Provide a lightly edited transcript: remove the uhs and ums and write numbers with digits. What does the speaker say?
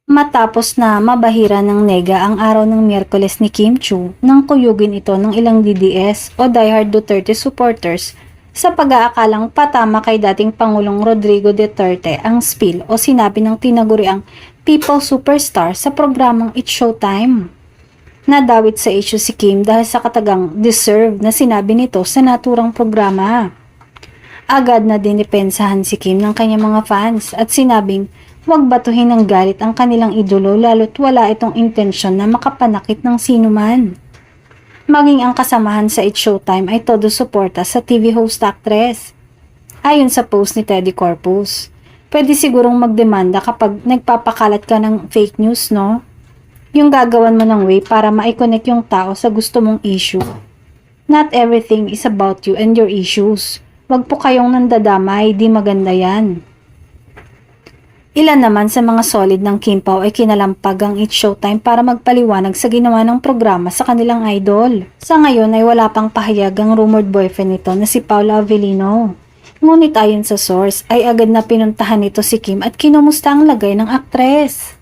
Matapos na mabahira ng nega ang araw ng Miyerkules ni Kim Chu nang kuyugin ito ng ilang DDS o diehard Duterte supporters sa pag-aakalang patama kay dating Pangulong Rodrigo Duterte ang spill o sinabi ng tinaguriang People Superstar sa programang It's Showtime. Nadawit sa issue si Kim dahil sa katagang deserve na sinabi nito sa naturang programa. Agad na dinipensahan si Kim ng kanyang mga fans at sinabing huwag batuhin ng galit ang kanilang idolo lalo't wala itong intensyon na makapanakit ng sinuman. Maging ang kasamahan sa It's Showtime ay todo suporta sa TV host actress. Ayon sa post ni Teddy Corpus, pwede sigurong magdemanda kapag nagpapakalat ka ng fake news, no? Yung gagawan mo ng way para ma-connect yung tao sa gusto mong issue. Not everything is about you and your issues. Wag po kayong nandadamay, di maganda yan. Ilan naman sa mga solid ng Kim Pao ay kinalampag ang It's Showtime para magpaliwanag sa ginawa ng programa sa kanilang idol. Sa ngayon ay wala pang pahayag ang rumored boyfriend nito na si Paula Avellino. Ngunit ayon sa source ay agad na pinuntahan nito si Kim at kinumusta ang lagay ng aktres.